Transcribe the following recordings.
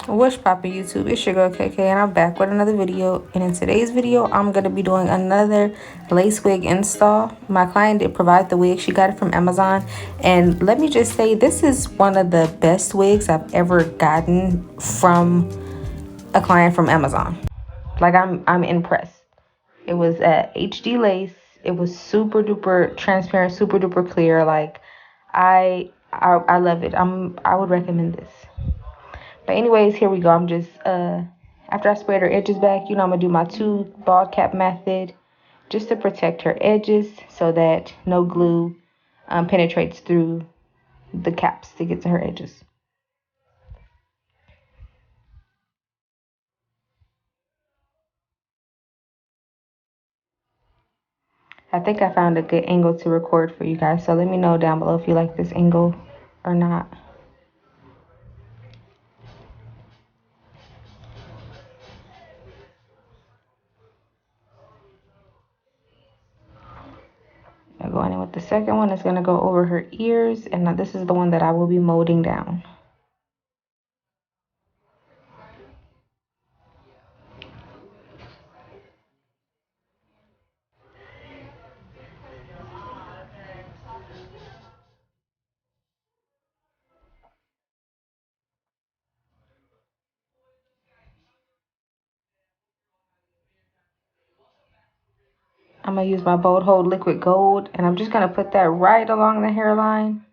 What's poppin' YouTube? It's your girl KK and I'm back with another video. And in today's video, I'm going to be doing another lace wig install. My client did provide the wig. She got it from Amazon. And let me just say, this is one of the best wigs I've ever gotten from a client from Amazon. Like, I'm impressed. It was HD lace. It was super duper transparent, super duper clear. Like, I love it. I would recommend this. But anyways, here we go. I'm just after I sprayed her edges back, you know, I'm gonna do my two bald cap method just to protect her edges so that no glue penetrates through the caps to get to her edges. I think I found a good angle to record for you guys, so let me know down below if you like this angle or not. I'm going in with the second one. It's gonna go over her ears, and this is the one that I will be molding down. I'm gonna use my Bold Hold Liquid Gold, and I'm just gonna put that right along the hairline,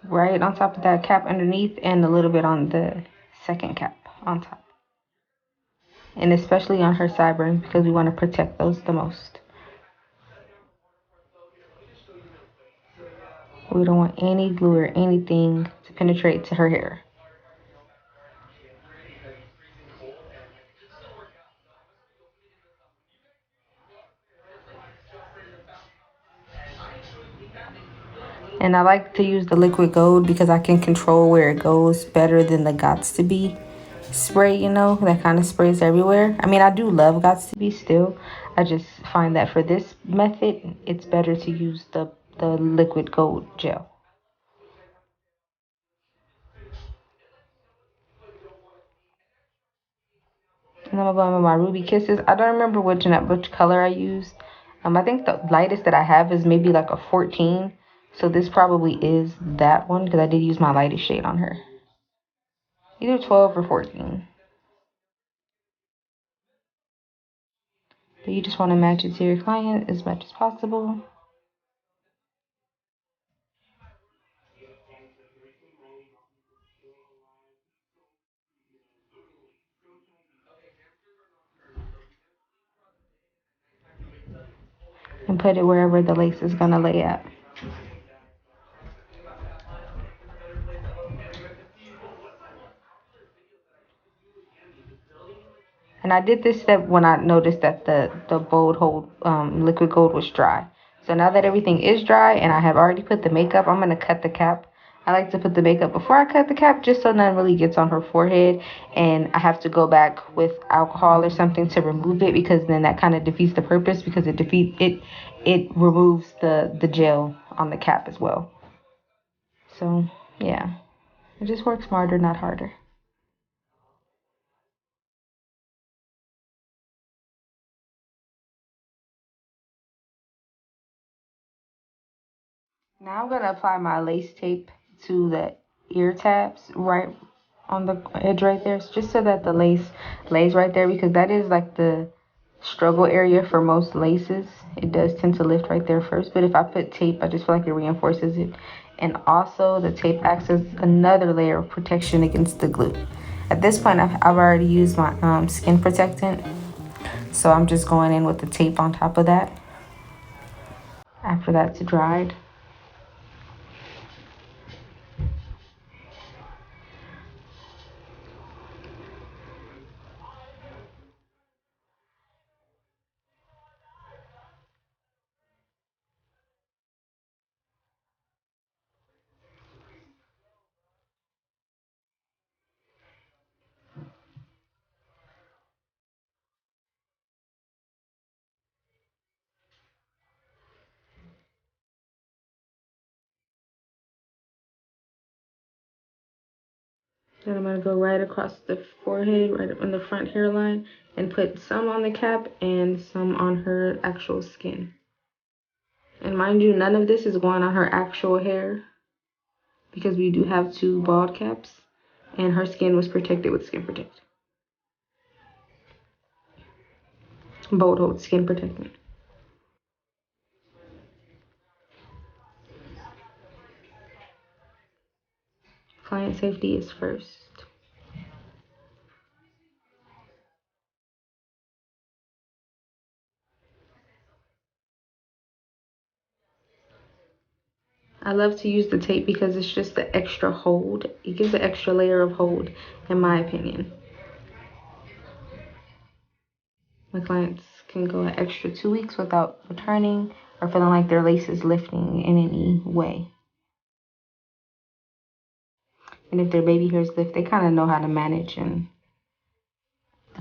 right on top of that cap underneath, and a little bit on the second cap on top, and especially on her sideburns because we want to protect those the most. We don't want any glue or anything to penetrate to her hair. And I like to use the liquid gold because I can control where it goes better than the Gots to Be spray, you know, that kind of sprays everywhere. I mean, I do love Gots to Be still. I just find that for this method, it's better to use the liquid gold gel. And I'm going with my Ruby Kisses. I don't remember which color I used. I think the lightest that I have is maybe like a 14. So this probably is that one because I did use my lightest shade on her. Either 12 or 14. But you just want to match it to your client as much as possible. And put it wherever the lace is going to lay at. And I did this step when I noticed that the Bold Hold liquid gold was dry. So now that everything is dry and I have already put the makeup, I'm going to cut the cap. I like to put the makeup before I cut the cap just so none really gets on her forehead. And I have to go back with alcohol or something to remove it because then that kind of defeats the purpose because it removes the gel on the cap as well. So yeah, it just works smarter, not harder. Now I'm gonna apply my lace tape to the ear tabs right on the edge right there, just so that the lace lays right there because that is like the struggle area for most laces. It does tend to lift right there first, but if I put tape, I just feel like it reinforces it. And also the tape acts as another layer of protection against the glue. At this point, I've already used my skin protectant, so I'm just going in with the tape on top of that after that's dried. Then I'm going to go right across the forehead, right up in the front hairline, and put some on the cap and some on her actual skin. And mind you, none of this is going on her actual hair because we do have 2 bald caps, and her skin was protected with Skin Protect. Bold Hold Skin Protectant. Client safety is first. I love to use the tape because it's just the extra hold. It gives an extra layer of hold, in my opinion. My clients can go an extra 2 weeks without returning or feeling like their lace is lifting in any way. And if their baby hairs lift, they kind of know how to manage and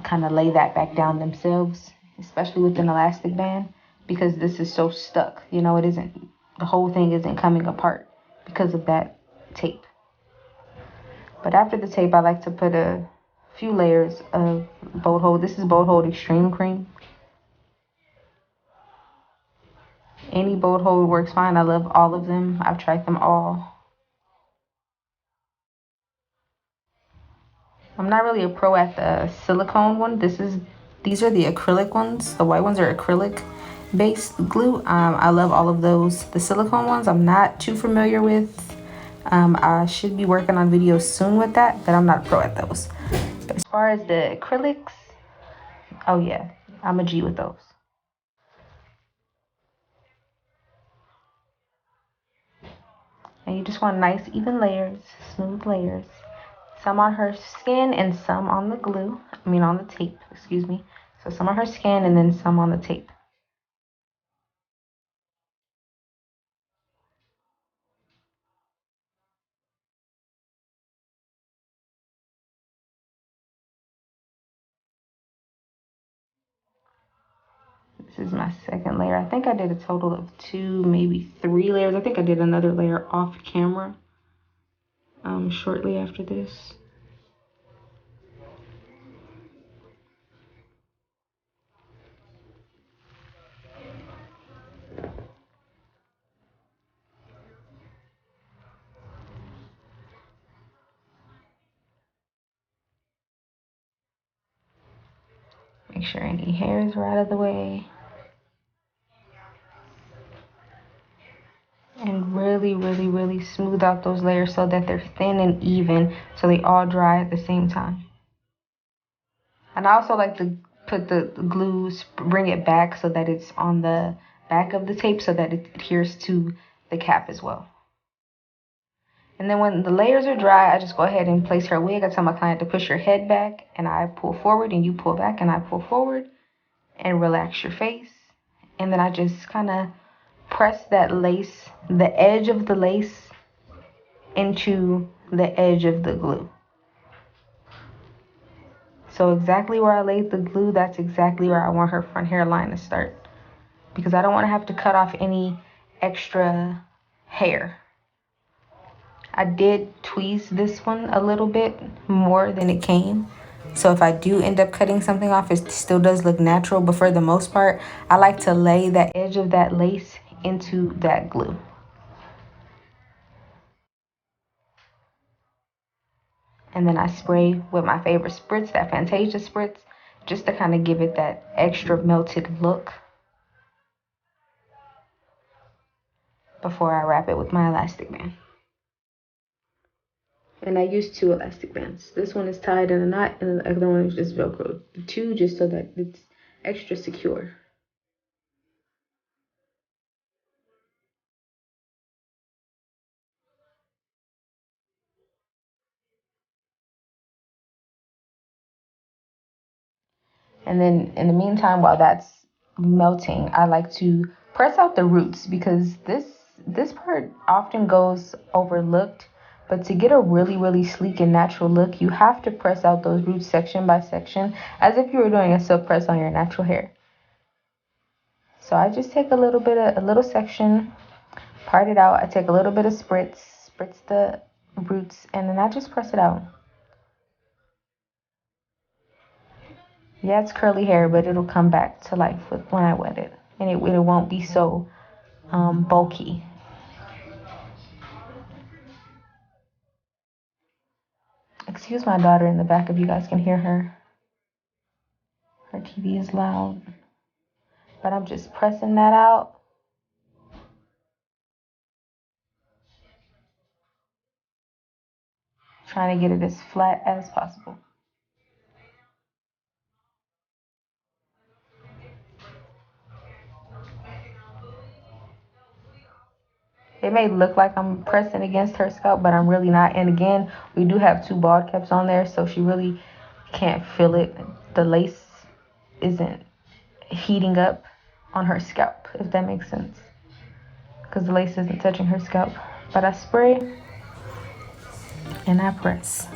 kind of lay that back down themselves, especially with an elastic band, because this is so stuck. You know, it isn't, the whole thing isn't coming apart because of that tape. But after the tape, I like to put a few layers of Bold Hold. This is Bold Hold Extreme Cream. Any Bold Hold works fine. I love all of them. I've tried them all. I'm not really a pro at the silicone one. These are the acrylic ones. The white ones are acrylic based glue. I love all of those. The silicone ones I'm not too familiar with. I should be working on videos soon with that, but I'm not a pro at those. But as far as the acrylics, oh yeah, I'm a G with those. And you just want nice even layers, smooth layers. Some on her skin and some on the glue. On the tape, excuse me. So some on her skin and then some on the tape. This is my second layer. I think I did a total of 2, maybe 3 layers. I think I did another layer off camera shortly after this. Make sure any hairs are out of the way. And really, really, really smooth out those layers so that they're thin and even, so they all dry at the same time. And I also like to put the glue, bring it back so that it's on the back of the tape so that it adheres to the cap as well. And then when the layers are dry, I just go ahead and place her wig. I tell my client to push your head back and I pull forward and you pull back and I pull forward and relax your face. And then I just kind of press that lace, the edge of the lace into the edge of the glue. So exactly where I laid the glue, that's exactly where I want her front hairline to start. Because I don't want to have to cut off any extra hair. I did tweeze this one a little bit more than it came. So if I do end up cutting something off, it still does look natural. But for the most part, I like to lay that edge of that lace into that glue. And then I spray with my favorite spritz, that Fantasia spritz, just to kind of give it that extra melted look before I wrap it with my elastic band. And I use 2 elastic bands. This one is tied in a knot and the other one is just Velcro. The 2 just so that it's extra secure. And then in the meantime, while that's melting, I like to press out the roots because this part often goes overlooked. But to get a really, really sleek and natural look, you have to press out those roots section by section as if you were doing a silk press on your natural hair. So I just take a little section, part it out. I take a little bit of spritz the roots, and then I just press it out. Yeah, it's curly hair, but it'll come back to life when I wet it. And it won't be so bulky. Excuse my daughter in the back if you guys can hear her. Her TV is loud. But I'm just pressing that out. Trying to get it as flat as possible. It may look like I'm pressing against her scalp, but I'm really not. And again, we do have 2 bald caps on there, so she really can't feel it. The lace isn't heating up on her scalp, if that makes sense. Because the lace isn't touching her scalp. But I spray and I press.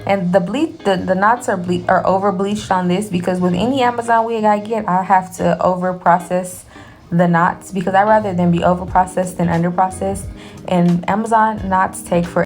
And the knots are over bleached on this, because with any Amazon wig I get, I have to over process the knots, because I rather them be over processed than under processed. And Amazon knots take for.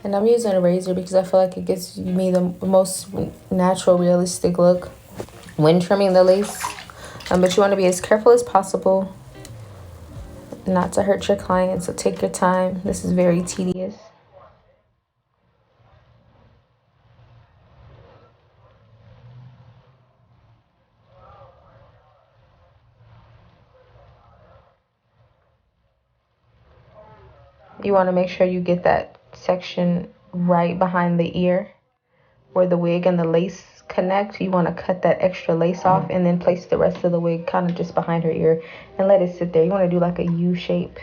And I'm using a razor because I feel like it gives me the most natural, realistic look when trimming the lace. But you want to be as careful as possible not to hurt your client, so take your time. This is very tedious. You want to make sure you get that section right behind the ear where the wig and the lace connect. You want to cut that extra lace off and then place the rest of the wig kind of just behind her ear and let it sit there. You want to do like a U shape.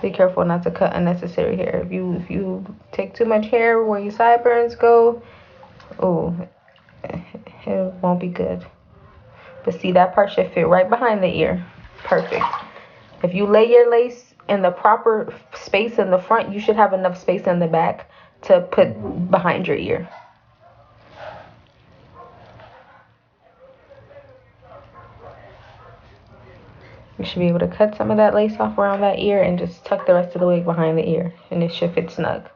Be careful not to cut unnecessary hair. If you take too much hair where your sideburns go, oh, it won't be good. But see, that part should fit right behind the ear. Perfect. If you lay your lace in the proper space in the front, you should have enough space in the back to put behind your ear. You should be able to cut some of that lace off around that ear and just tuck the rest of the wig behind the ear, and it should fit snug.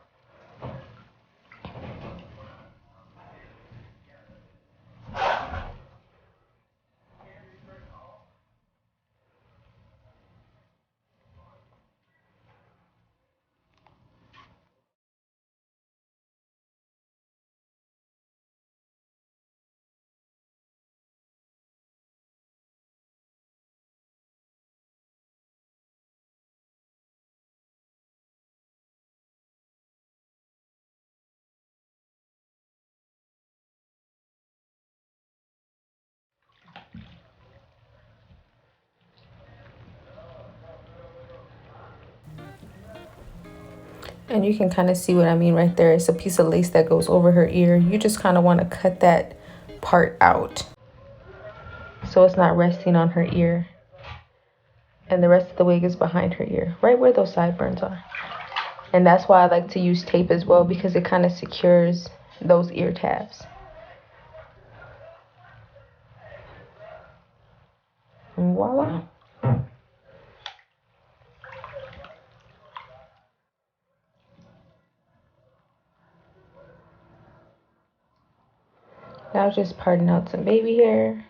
And you can kind of see what I mean right there. It's a piece of lace that goes over her ear. You just kind of want to cut that part out so it's not resting on her ear. And the rest of the wig is behind her ear, right where those sideburns are. And that's why I like to use tape as well, because it kind of secures those ear tabs. And voila. Now just parting out some baby hair.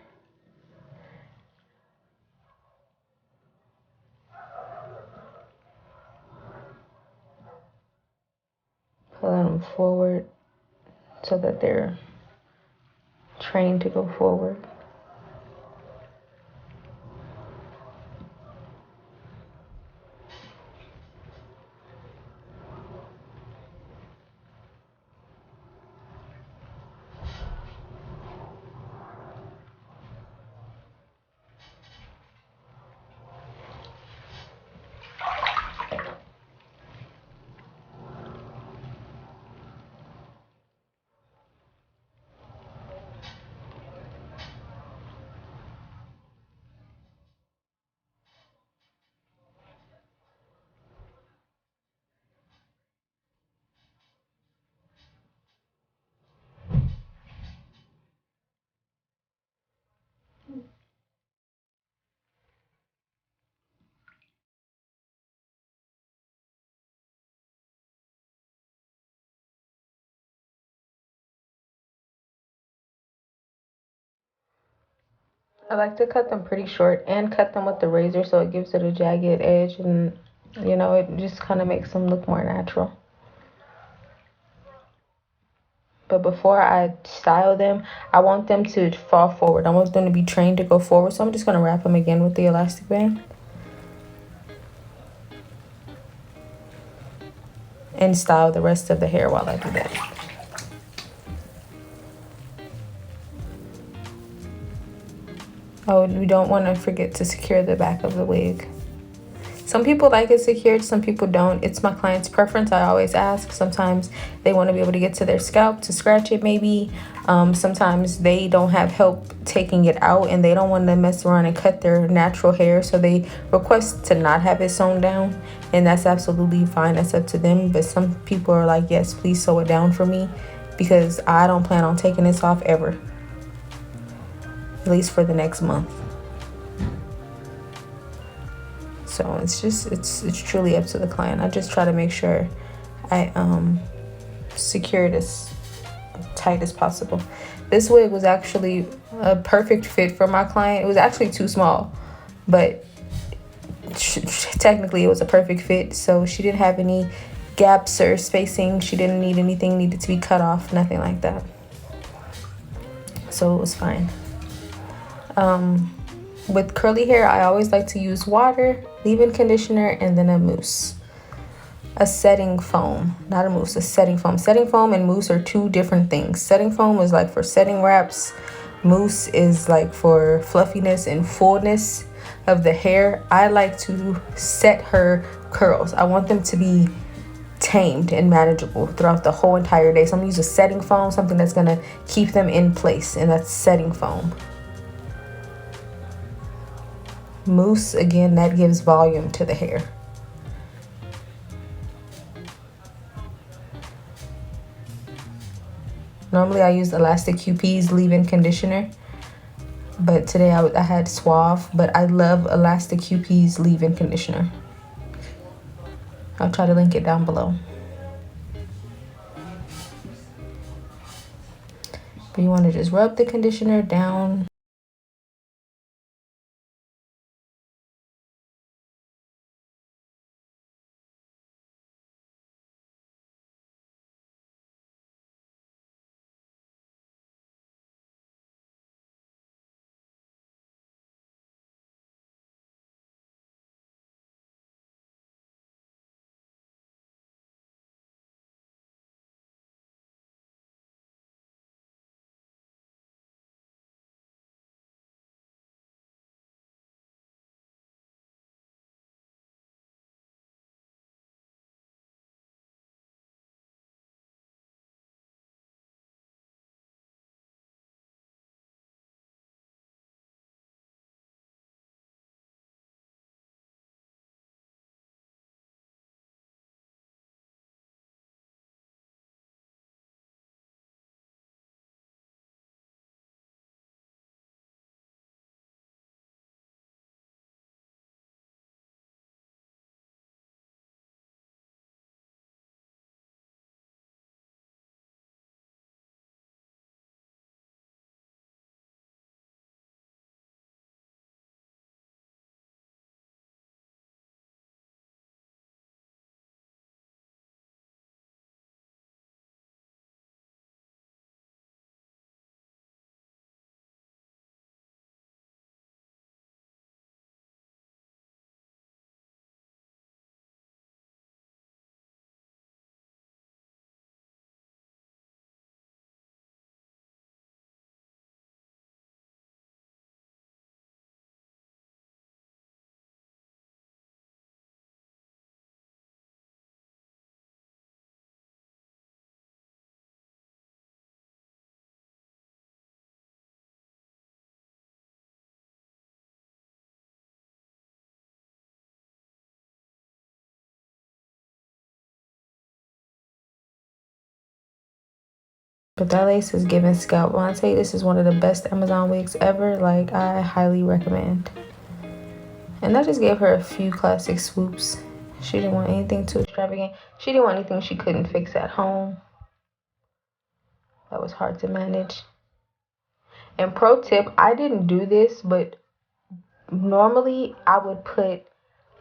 Pulling them forward so that they're trained to go forward. I like to cut them pretty short and cut them with the razor so it gives it a jagged edge, and you know, it just kind of makes them look more natural. But before I style them, I want them to fall forward. I want them to be trained to go forward. So I'm just going to wrap them again with the elastic band. And style the rest of the hair while I do that. Oh, we don't want to forget to secure the back of the wig. Some people like it secured, some people don't. It's my client's preference. I always ask. Sometimes they want to be able to get to their scalp to scratch it maybe. Sometimes they don't have help taking it out and they don't want to mess around and cut their natural hair. So they request to not have it sewn down. And that's absolutely fine. That's up to them. But some people are like, yes, please sew it down for me, because I don't plan on taking this off ever. At least for the next month. So it's truly up to the client. I just try to make sure I secure it as tight as possible. This wig was actually a perfect fit for my client. It was actually too small, but technically it was a perfect fit. So she didn't have any gaps or spacing. She didn't need anything needed to be cut off, nothing like that. So it was fine. With curly hair, I always like to use water, leave-in conditioner, and then a mousse. A setting foam, not a mousse, a setting foam. Setting foam and mousse are two different things. Setting foam is like for setting wraps. Mousse is like for fluffiness and fullness of the hair. I like to set her curls. I want them to be tamed and manageable throughout the whole entire day. So I'm gonna use a setting foam, something that's gonna keep them in place, and that's setting foam. Mousse, again, that gives volume to the hair. Normally I use Elastic QP's leave-in conditioner, but today I had Suave, but I love Elastic QP's leave-in conditioner. I'll try to link it down below. But you want to just rub the conditioner down But that lace is giving scalp. When I say this is one of the best Amazon wigs ever, like, I highly recommend. And I just gave her a few classic swoops. She didn't want anything too extravagant. She didn't want anything she couldn't fix at home. That was hard to manage. And pro tip, I didn't do this, but normally I would put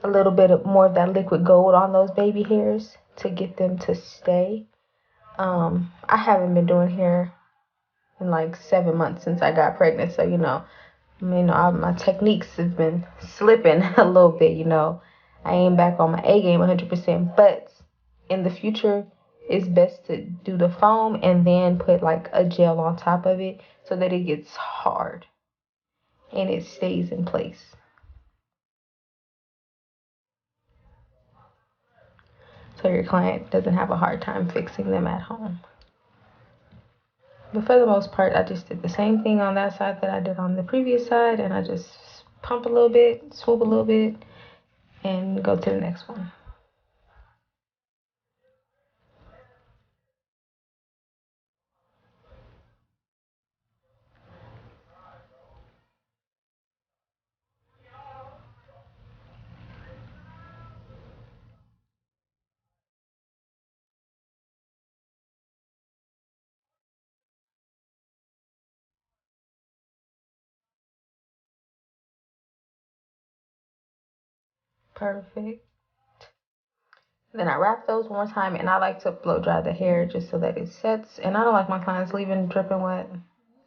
a little bit of more of that liquid gold on those baby hairs to get them to stay. I haven't been doing hair in like 7 months since I got pregnant, so my techniques have been slipping a little bit. I ain't back on my A game 100%, but in the future it's best to do the foam and then put like a gel on top of it so that it gets hard and it stays in place. So your client doesn't have a hard time fixing them at home. But for the most part, I just did the same thing on that side that I did on the previous side, and I just pump a little bit, swoop a little bit, and go to the next one. Perfect. Then I wrap those one more time, and I like to blow dry the hair just so that it sets. And I don't like my clients leaving dripping wet.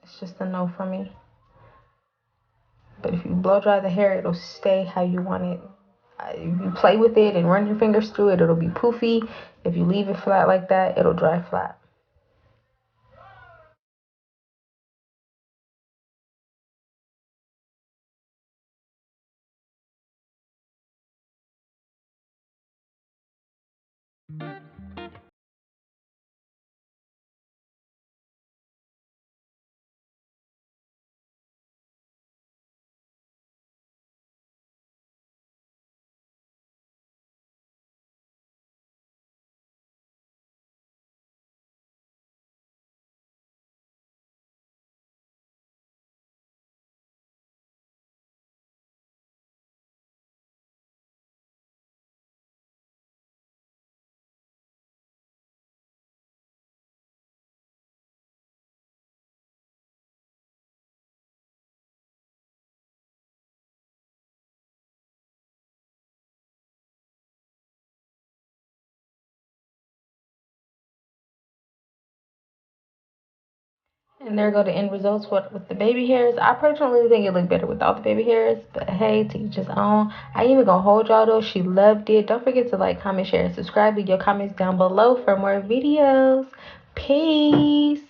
It's just a no for me. But if you blow dry the hair, it'll stay how you want it. If you play with it and run your fingers through it, it'll be poofy. If you leave it flat like that, it'll dry flat. And there go the end results with the baby hairs. I personally think it looked better without the baby hairs, but hey, to each his own. I ain't even gonna hold y'all though. She loved it. Don't forget to like, comment, share, and subscribe. Leave your comments down below for more videos. Peace.